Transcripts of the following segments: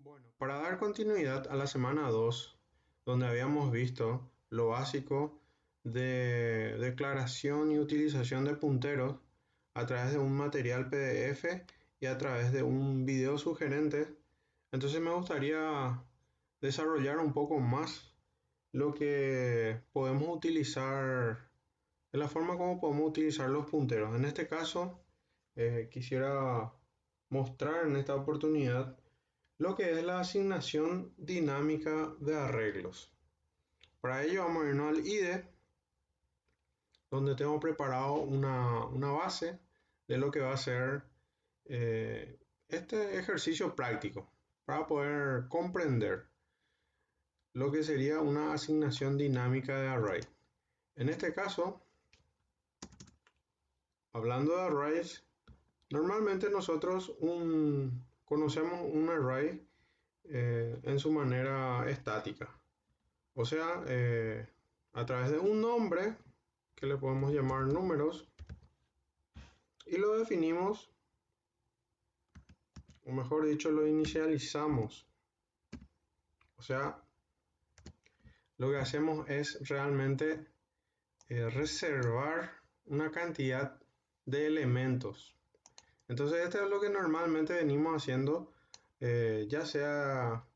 Bueno, para dar continuidad a la semana 2, donde habíamos visto lo básico de declaración y utilización de punteros a través de un material PDF y a través de un video sugerente, entonces me gustaría desarrollar un poco más lo que podemos utilizar, de la forma como podemos utilizar los punteros. En este caso, quisiera mostrar en esta oportunidad lo que es la asignación dinámica de arreglos. Para ello vamos a irnos al IDE, donde tengo preparado una base de lo que va a ser este ejercicio práctico para poder comprender lo que sería una asignación dinámica de array. En este caso, hablando de arrays, normalmente nosotros conocemos un array en su manera estática. O sea, a través de un nombre que le podemos llamar números y lo definimos, o mejor dicho, lo inicializamos. O sea, lo que hacemos es realmente reservar una cantidad de elementos. Entonces, esto es lo que normalmente venimos haciendo, ya sea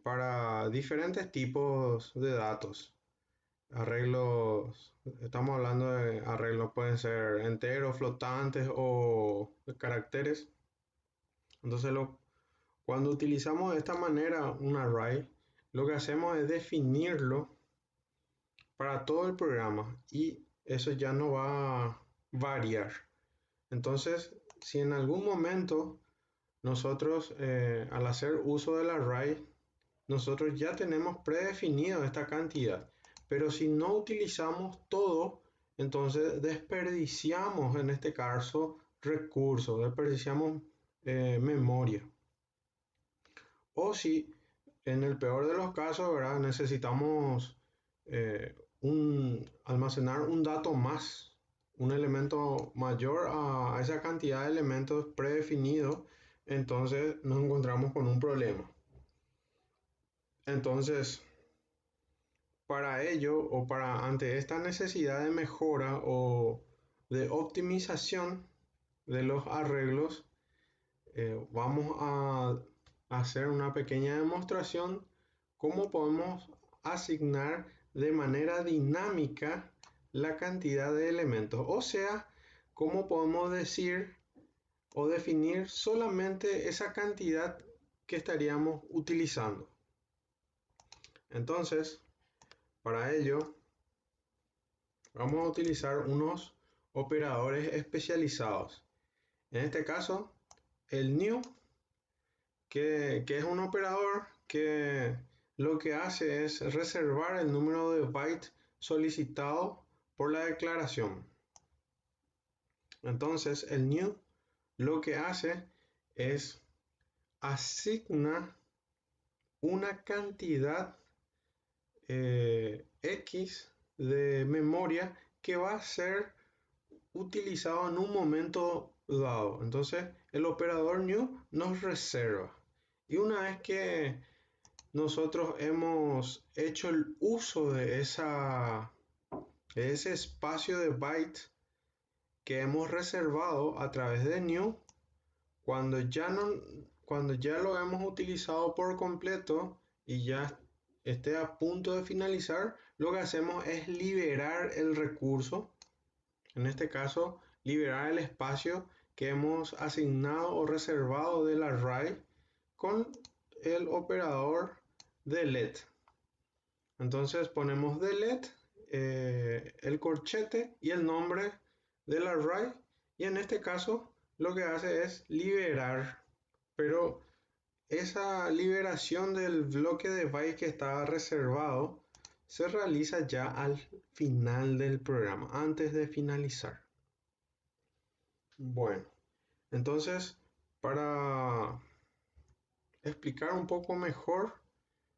para diferentes tipos de datos. Arreglos, estamos hablando de arreglos, pueden ser enteros, flotantes o de caracteres. Entonces, cuando utilizamos de esta manera un array, lo que hacemos es definirlo para todo el programa y eso ya no va a variar. Entonces, si en algún momento nosotros, al hacer uso del array, nosotros ya tenemos predefinido esta cantidad, pero si no utilizamos todo, entonces desperdiciamos en este caso recursos, desperdiciamos memoria. O si en el peor de los casos, ¿verdad? Necesitamos almacenar un dato más, un elemento mayor a esa cantidad de elementos predefinidos, entonces nos encontramos con un problema. Entonces, para ello o para ante esta necesidad de mejora o de optimización de los arreglos, vamos a hacer una pequeña demostración cómo podemos asignar de manera dinámica la cantidad de elementos, o sea, cómo podemos decir o definir solamente esa cantidad que estaríamos utilizando. Entonces, para ello vamos a utilizar unos operadores especializados. En este caso, el new, que es un operador que lo que hace es reservar el número de bytes solicitado por la declaración. Entonces, el new lo que hace es asigna una cantidad X de memoria que va a ser utilizado en un momento dado. Entonces el operador new nos reserva. Y una vez que nosotros hemos hecho el uso de ese espacio de bytes que hemos reservado a través de new, cuando ya, no, cuando ya lo hemos utilizado por completo y ya esté a punto de finalizar, lo que hacemos es liberar el recurso, en este caso liberar el espacio que hemos asignado o reservado del array con el operador delete. Entonces ponemos delete, el corchete y el nombre del array, y en este caso lo que hace es liberar, pero esa liberación del bloque de bytes que estaba reservado se realiza ya al final del programa, antes de finalizar. Bueno, entonces para explicar un poco mejor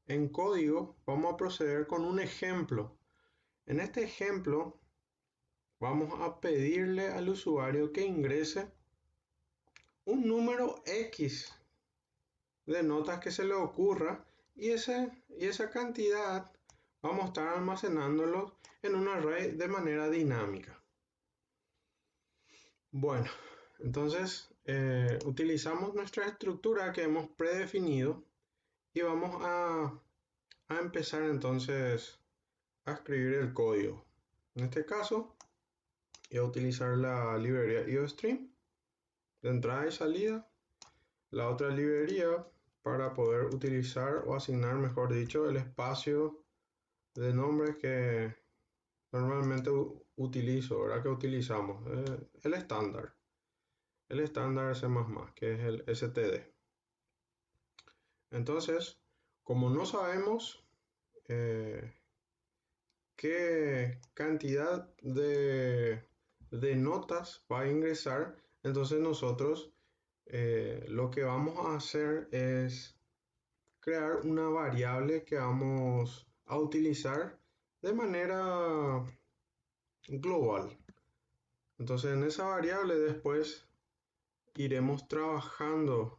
en código, vamos a proceder con un ejemplo. En este ejemplo, vamos a pedirle al usuario que ingrese un número X de notas que se le ocurra y esa cantidad vamos a estar almacenándolo en un array de manera dinámica. Bueno, entonces utilizamos nuestra estructura que hemos predefinido y vamos a empezar entonces a escribir el código. En este caso, voy a utilizar la librería IOStream de entrada y salida, la otra librería para poder utilizar o asignar, mejor dicho, el espacio de nombres que normalmente utilizo, ¿verdad? Que utilizamos, el estándar C++, que es el std. Entonces, como no sabemos eh, qué cantidad de notas va a ingresar, entonces nosotros lo que vamos a hacer es crear una variable que vamos a utilizar de manera global. Entonces en esa variable después iremos trabajando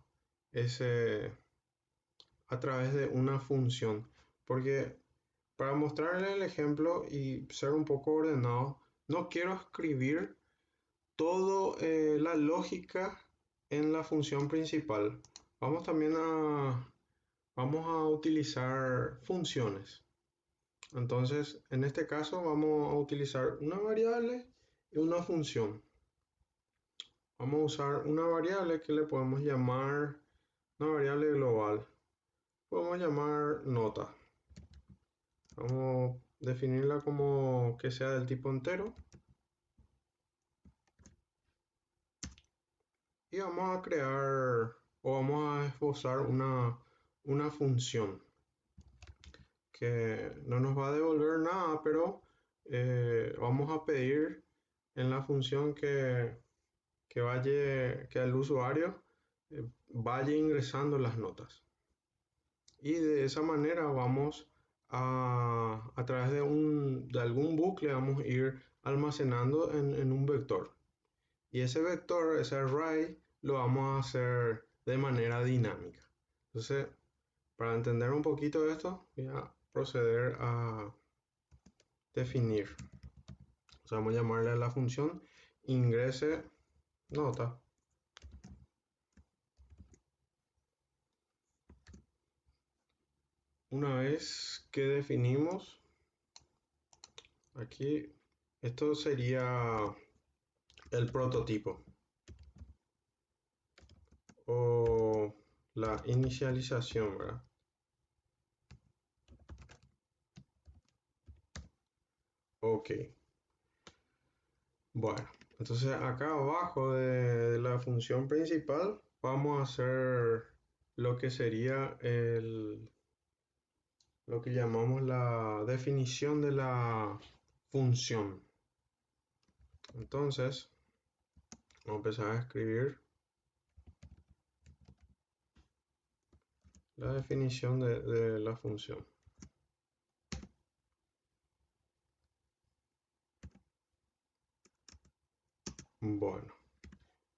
ese a través de una función. Porque para mostrarle el ejemplo y ser un poco ordenado, no quiero escribir toda la lógica en la función principal. Vamos también vamos a utilizar funciones. Entonces, en este caso vamos a utilizar una variable y una función. Vamos a usar una variable que le podemos llamar, una variable global. Podemos llamar nota. Vamos a definirla como que sea del tipo entero. Y vamos a crear o vamos a esbozar una función que no nos va a devolver nada, pero vamos a pedir en la función que el usuario vaya ingresando las notas. Y de esa manera vamos a través de algún bucle, vamos a ir almacenando en un vector. Y ese vector, ese array, lo vamos a hacer de manera dinámica. Entonces, para entender un poquito de esto, voy a proceder a definir. O sea, vamos a llamarle a la función ingrese nota. Una vez que definimos, aquí, esto sería el prototipo o la inicialización, ¿verdad? Ok. Bueno, entonces acá abajo de la función principal vamos a hacer lo que sería lo que llamamos la definición de la función. Entonces, vamos a empezar a escribir la definición de la función. Bueno,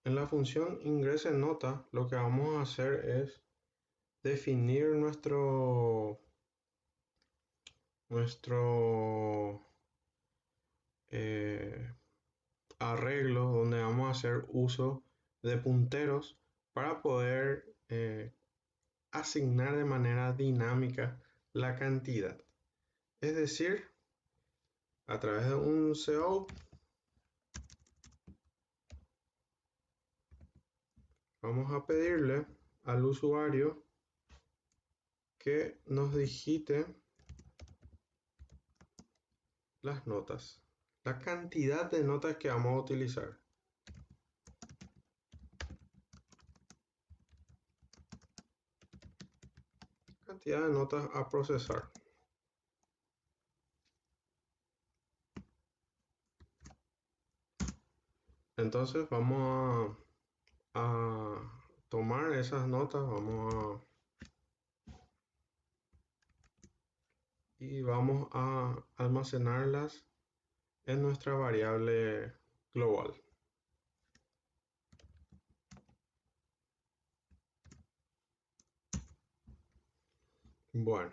en la función ingrese nota, lo que vamos a hacer es definir nuestro eh, arreglo donde vamos a hacer uso de punteros para poder asignar de manera dinámica la cantidad. Es decir, a través de un cout vamos a pedirle al usuario que nos digite las notas, la cantidad de notas que vamos a utilizar. Cantidad de notas a procesar. Entonces vamos a tomar esas notas, y vamos a almacenarlas en nuestra variable global. Bueno,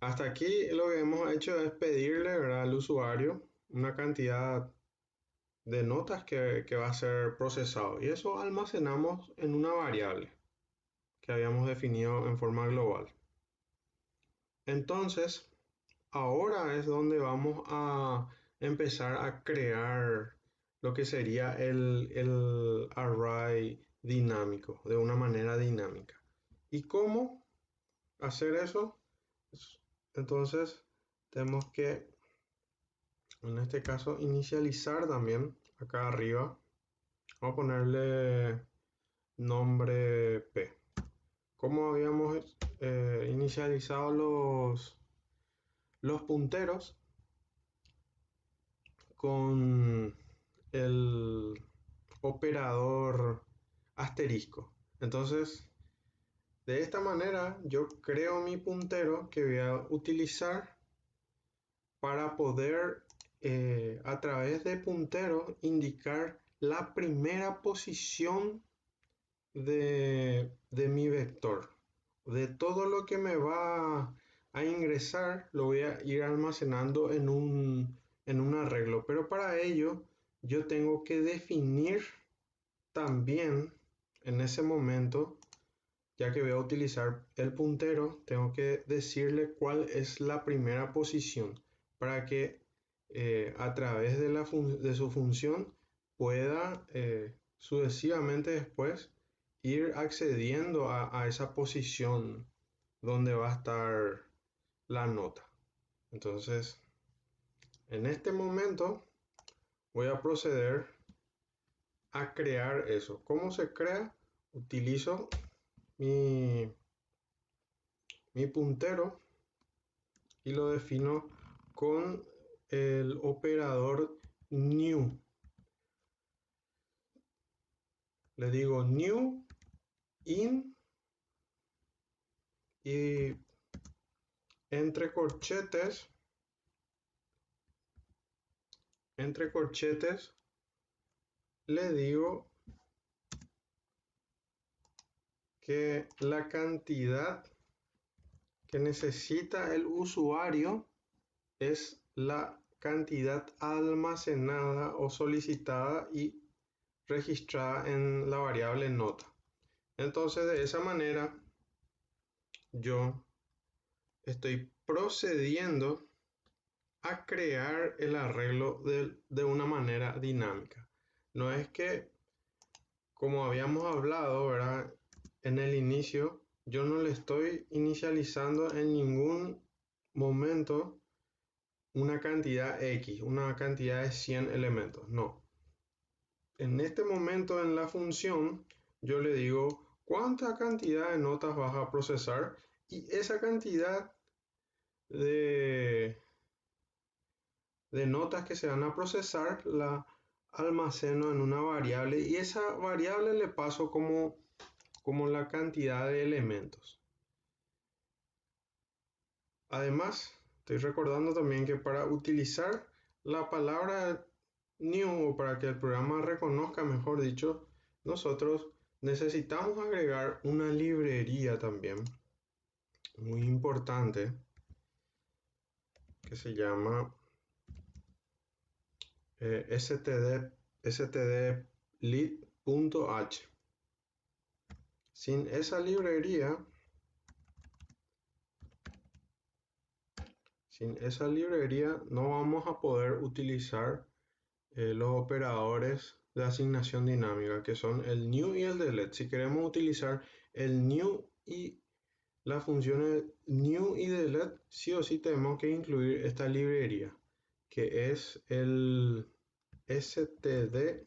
hasta aquí lo que hemos hecho es pedirle, ¿verdad?, al usuario una cantidad de notas que va a ser procesado. Y eso almacenamos en una variable que habíamos definido en forma global. Entonces, ahora es donde vamos a empezar a crear lo que sería el array dinámico, de una manera dinámica. ¿Y cómo hacer eso? Entonces, tenemos que, en este caso, inicializar también acá arriba. Vamos a ponerle nombre P. Como habíamos inicializado los punteros con el operador asterisco. Entonces, de esta manera yo creo mi puntero que voy a utilizar para poder a través de puntero indicar la primera posición de mi vector. De todo lo que me va a ingresar lo voy a ir almacenando en un arreglo, pero para ello yo tengo que definir también en ese momento, ya que voy a utilizar el puntero, tengo que decirle cuál es la primera posición para que a través de su función pueda sucesivamente después ir accediendo a esa posición donde va a estar la nota. Entonces, en este momento voy a proceder a crear eso. ¿Cómo se crea? Utilizo mi, mi puntero y lo defino con el operador new. Le digo new in y entre corchetes le digo que la cantidad que necesita el usuario es la cantidad almacenada o solicitada y registrada en la variable nota. Entonces, de esa manera yo estoy procediendo a crear el arreglo de una manera dinámica. No es que, como habíamos hablado, ¿verdad?, en el inicio, yo no le estoy inicializando en ningún momento una cantidad X, una cantidad de 100 elementos. No. En este momento en la función, yo le digo cuánta cantidad de notas vas a procesar y esa cantidad de, de notas que se van a procesar la almaceno en una variable y esa variable le paso como la cantidad de elementos. Además, estoy recordando también que para utilizar la palabra new o para que el programa reconozca, mejor dicho, nosotros necesitamos agregar una librería también muy importante que se llama stdlib.h. Sin esa librería, no vamos a poder utilizar los operadores de asignación dinámica que son el new y el delete. Si queremos utilizar el new y las funciones new y delete, sí o sí tenemos que incluir esta librería que es el stdlib.h.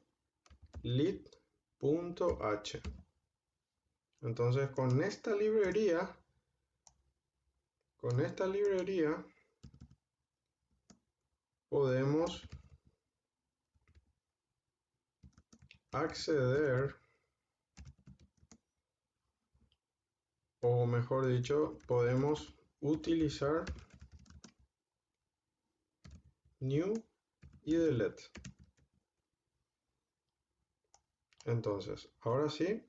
Entonces con esta librería podemos acceder, o mejor dicho, podemos utilizar new y delete. Entonces, ahora sí,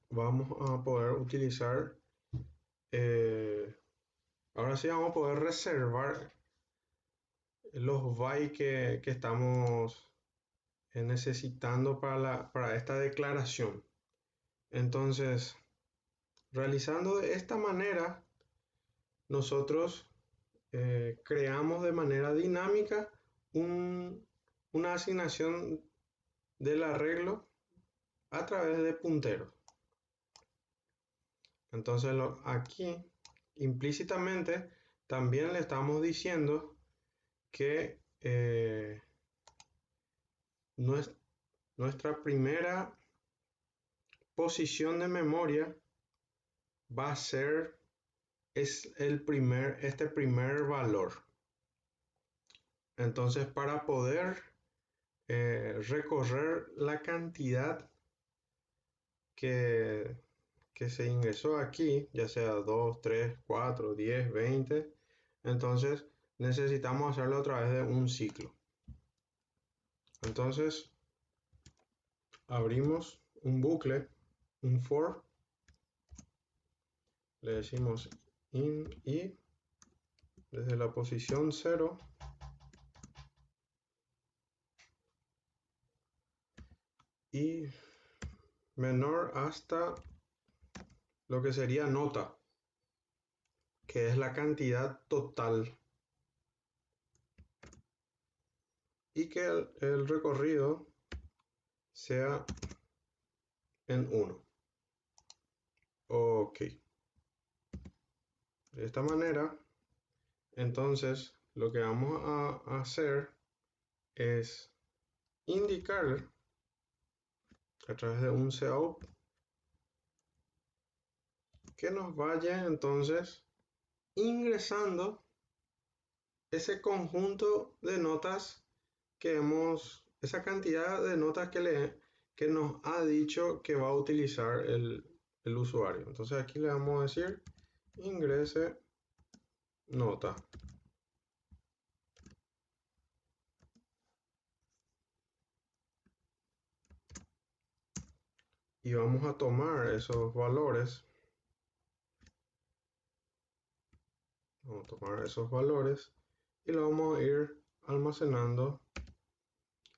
vamos a poder utilizar eh, ahora sí vamos a poder reservar los bytes que estamos necesitando para esta declaración. Entonces, realizando de esta manera, nosotros creamos de manera dinámica una asignación del arreglo a través de punteros. Entonces aquí implícitamente también le estamos diciendo que nuestra primera posición de memoria va a ser este primer valor. Entonces, para poder recorrer la cantidad que, que se ingresó aquí, ya sea 2, 3, 4, 10, 20, entonces necesitamos hacerlo a través de un ciclo. Entonces, abrimos un bucle, un for, le decimos in y desde la posición 0 y menor hasta lo que sería nota, que es la cantidad total, y que el recorrido sea en 1. Ok. De esta manera, entonces, lo que vamos a hacer es indicar a través de un cout que nos vaya entonces ingresando ese conjunto de notas esa cantidad de notas que nos ha dicho que va a utilizar el usuario. Entonces aquí le vamos a decir ingrese nota. Y vamos a tomar esos valores. Vamos a tomar esos valores y lo vamos a ir almacenando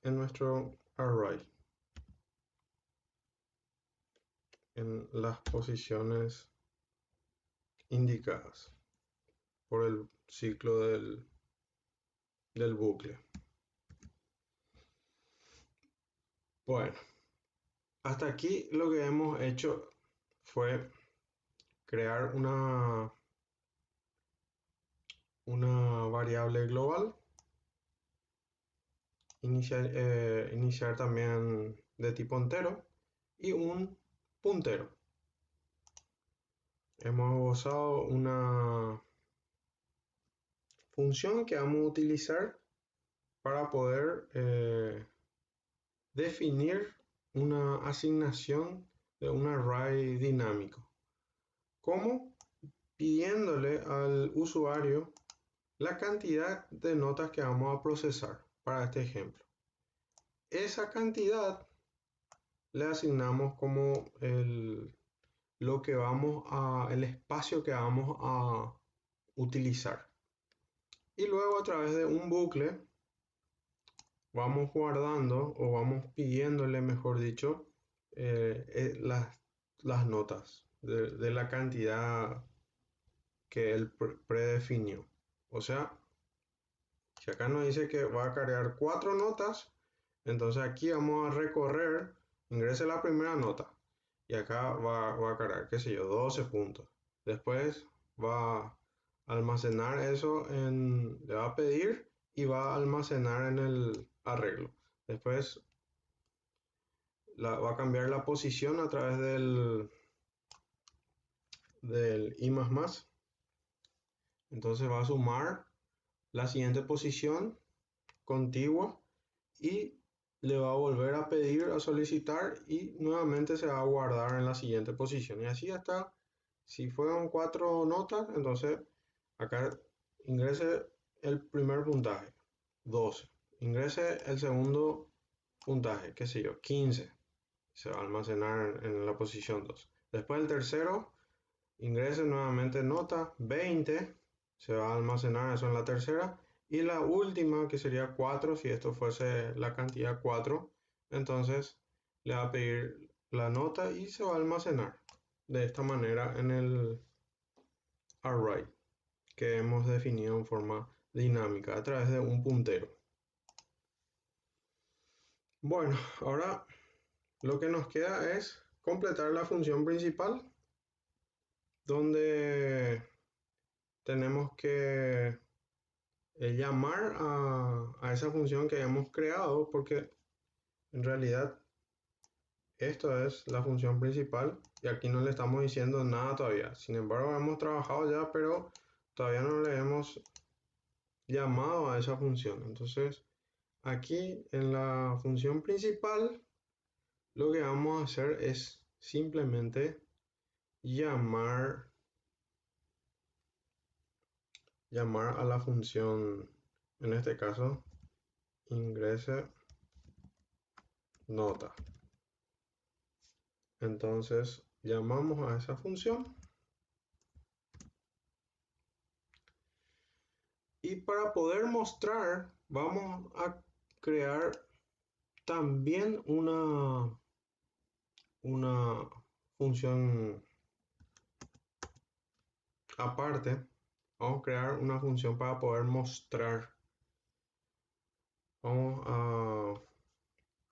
en nuestro array, en las posiciones indicadas por el ciclo del bucle. Bueno, hasta aquí lo que hemos hecho fue crear una variable global, iniciar también de tipo entero y un puntero. Hemos usado una función que vamos a utilizar para poder definir una asignación de un array dinámico. ¿Cómo? Pidiéndole al usuario la cantidad de notas que vamos a procesar para este ejemplo. Esa cantidad le asignamos como el espacio que vamos a utilizar. Y luego a través de un bucle vamos guardando o vamos pidiéndole, mejor dicho, las notas de la cantidad que él predefinió. O sea, si acá nos dice que va a cargar 4 notas, entonces aquí vamos a recorrer, ingrese la primera nota y acá va a cargar, qué sé yo, 12 puntos. Después va a almacenar eso le va a pedir y va a almacenar en el arreglo. Después va a cambiar la posición a través del i más más. Entonces va a sumar la siguiente posición contigua y le va a volver a pedir, a solicitar y nuevamente se va a guardar en la siguiente posición. Y así hasta, si fueron 4 notas, entonces acá ingrese el primer puntaje, 12. Ingrese el segundo puntaje, qué sé yo, 15. Se va a almacenar en la posición 2. Después el tercero Ingrese nuevamente nota 20, se va a almacenar eso en la tercera. Y la última, que sería 4, si esto fuese la cantidad 4, entonces le va a pedir la nota y se va a almacenar de esta manera en el array que hemos definido en forma dinámica a través de un puntero. Bueno, ahora lo que nos queda es completar la función principal, donde tenemos que llamar a esa función que hemos creado, porque en realidad esto es la función principal y aquí no le estamos diciendo nada todavía. Sin embargo, hemos trabajado ya, pero todavía no le hemos llamado a esa función. Entonces, aquí en la función principal, lo que vamos a hacer es simplemente llamar, llamar a la función, en este caso, ingrese nota. Entonces, llamamos a esa función. Y para poder mostrar, vamos a crear también una función aparte. Vamos a crear una función para poder mostrar. Vamos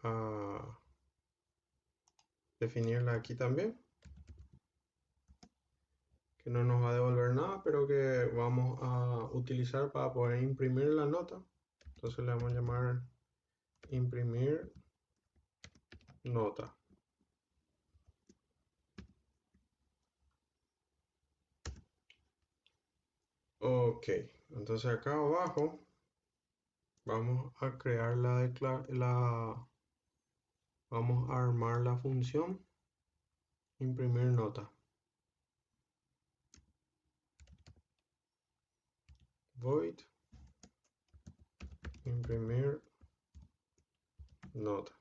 a definirla aquí también. Que no nos va a devolver nada, pero que vamos a utilizar para poder imprimir la nota. Entonces le vamos a llamar imprimir nota. Ok, entonces acá abajo vamos a crear vamos a armar la función imprimir nota. Void imprimir nota.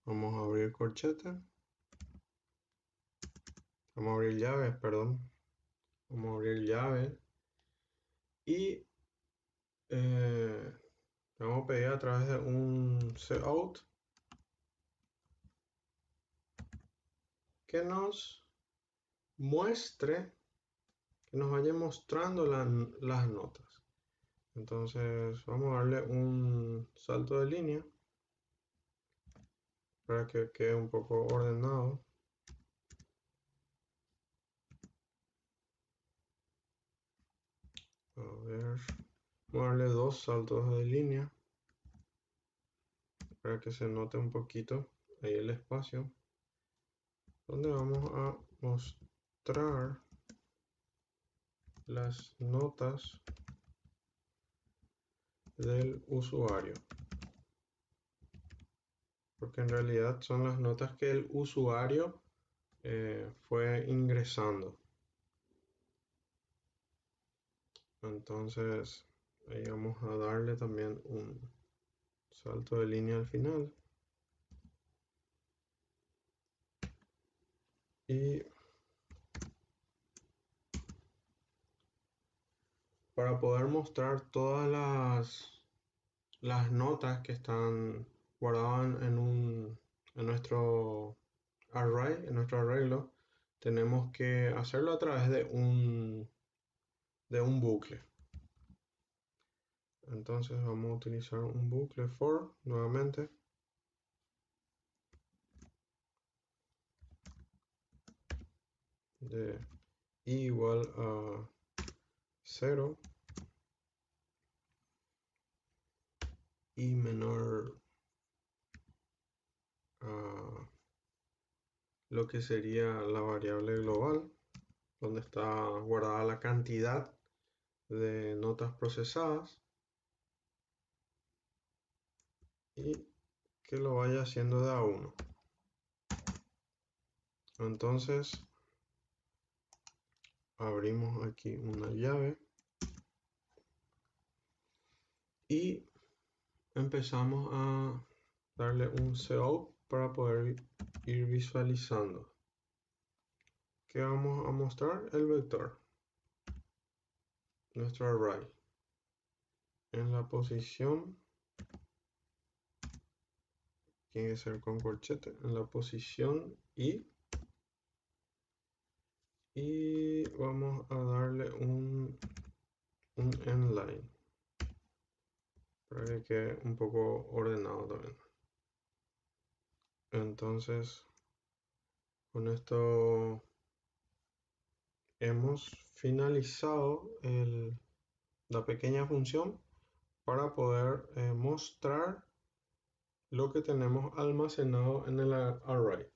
Vamos a abrir corchete. Vamos a abrir llaves, perdón. Vamos a abrir llaves. Y vamos a pedir a través de un cout que nos muestre, que nos vaya mostrando las notas. Entonces vamos a darle un salto de línea para que quede un poco ordenado. A ver, vamos a darle 2 saltos de línea para que se note un poquito ahí el espacio, donde vamos a mostrar las notas del usuario, porque en realidad son las notas que el usuario fue ingresando. Entonces ahí vamos a darle también un salto de línea al final. Y para poder mostrar todas las notas que están guardadas en nuestro array, en nuestro arreglo, tenemos que hacerlo a través de un bucle. Entonces vamos a utilizar un bucle for nuevamente. De i igual a 0 y menor a lo que sería la variable global, donde está guardada la cantidad de notas procesadas, y que lo vaya haciendo de a uno. Entonces abrimos aquí una llave y empezamos a darle un cout para poder ir visualizando. ¿Qué vamos a mostrar? El vector, nuestro array, en la posición, tiene que ser con corchete, en la posición y vamos a darle un endline para que quede un poco ordenado también. Entonces, con esto hemos finalizado la pequeña función para poder mostrar lo que tenemos almacenado en el array.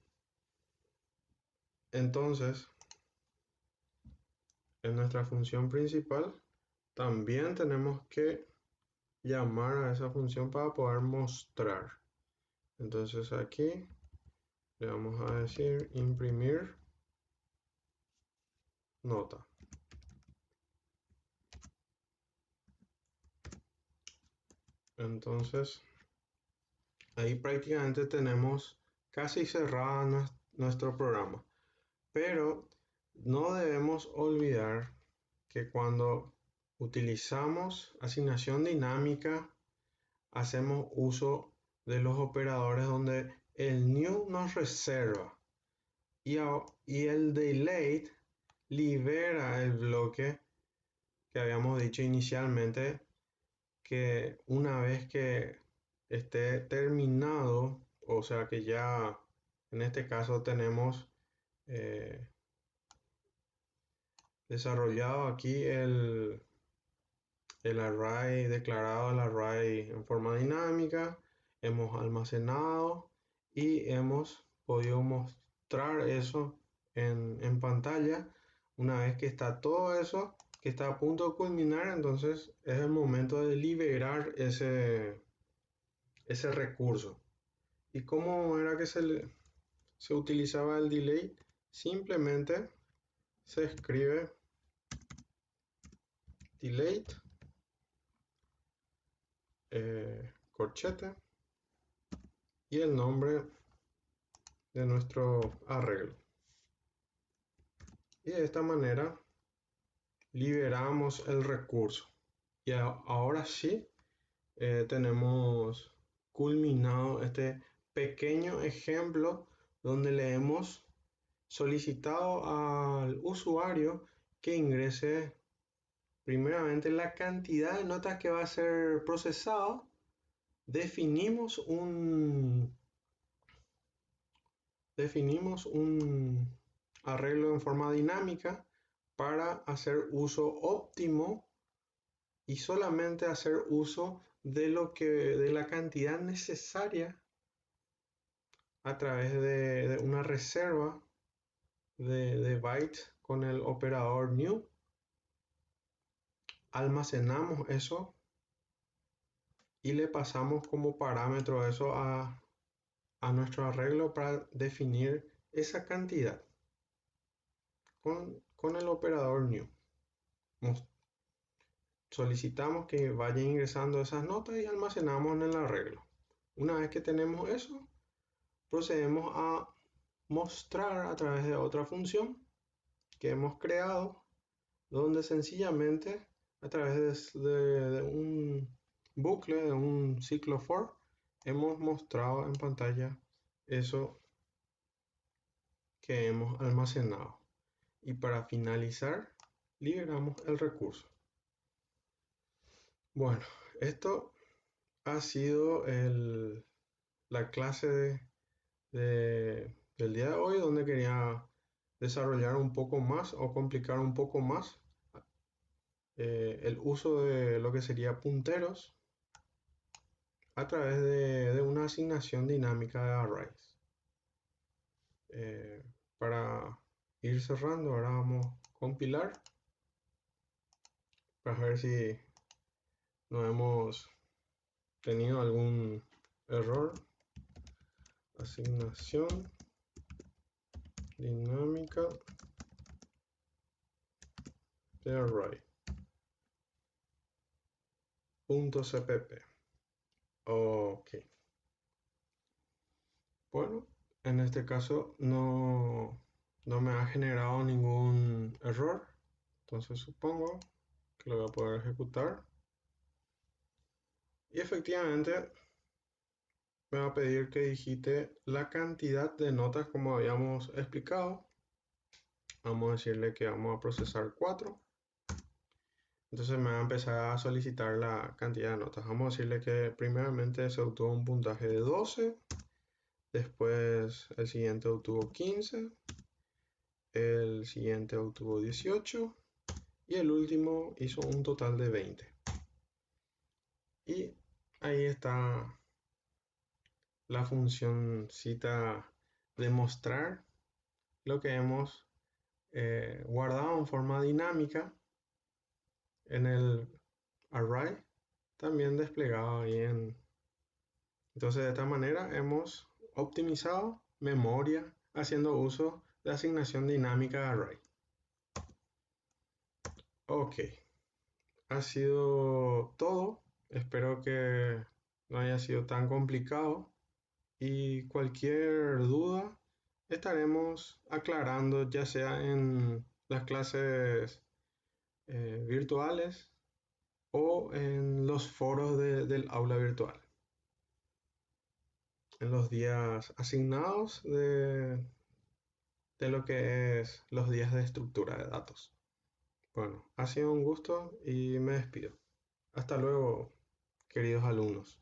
Entonces, en nuestra función principal también tenemos que llamar a esa función para poder mostrar. Entonces aquí le vamos a decir imprimir nota. Entonces ahí prácticamente tenemos casi cerrado nuestro programa. Pero no debemos olvidar que cuando utilizamos asignación dinámica, hacemos uso de los operadores donde el new nos reserva y el delete libera el bloque que habíamos dicho inicialmente, que una vez que esté terminado, o sea que ya en este caso tenemos eh, desarrollado aquí el array, declarado el array en forma dinámica, hemos almacenado y hemos podido mostrar eso en pantalla. Una vez que está todo eso, que está a punto de culminar, entonces es el momento de liberar ese recurso. ¿Y cómo era que se utilizaba el delay? Simplemente se escribe delete corchete y el nombre de nuestro arreglo. Y de esta manera liberamos el recurso. Y ahora sí tenemos culminado este pequeño ejemplo donde le hemos solicitado al usuario que ingrese primeramente la cantidad de notas que va a ser procesado. Definimos un arreglo en forma dinámica para hacer uso óptimo y solamente hacer uso de la cantidad necesaria a través de una reserva de bytes con el operador new. Almacenamos eso y le pasamos como parámetro eso a nuestro arreglo para definir esa cantidad con el operador new. Solicitamos que vaya ingresando esas notas y almacenamos en el arreglo. Una vez que tenemos eso, procedemos a mostrar a través de otra función que hemos creado, donde sencillamente a través de un bucle, de un ciclo for, hemos mostrado en pantalla eso que hemos almacenado. Y para finalizar, liberamos el recurso. Bueno, esto ha sido la clase del día de hoy, donde quería desarrollar un poco más o complicar un poco más el uso de lo que sería punteros a través de una asignación dinámica de arrays. Para ir cerrando, ahora vamos a compilar para ver si no hemos tenido algún error. Asignación dinámica de array .cpp. Ok. Bueno, en este caso no me ha generado ningún error. Entonces supongo que lo voy a poder ejecutar. Y efectivamente me va a pedir que digite la cantidad de notas como habíamos explicado. Vamos a decirle que vamos a procesar 4. Entonces me va a empezar a solicitar la cantidad de notas. Vamos a decirle que primeramente se obtuvo un puntaje de 12. Después el siguiente obtuvo 15. El siguiente obtuvo 18. Y el último hizo un total de 20. Y ahí está la función cita demostrar lo que hemos guardado en forma dinámica en el array, también desplegado ahí en... Entonces de esta manera hemos optimizado memoria haciendo uso de asignación dinámica de array. Ok, ha sido todo. Espero que no haya sido tan complicado y cualquier duda estaremos aclarando ya sea en las clases virtuales o en los foros del aula virtual, en los días asignados de lo que es los días de estructura de datos. Bueno, ha sido un gusto y me despido. Hasta luego, queridos alumnos.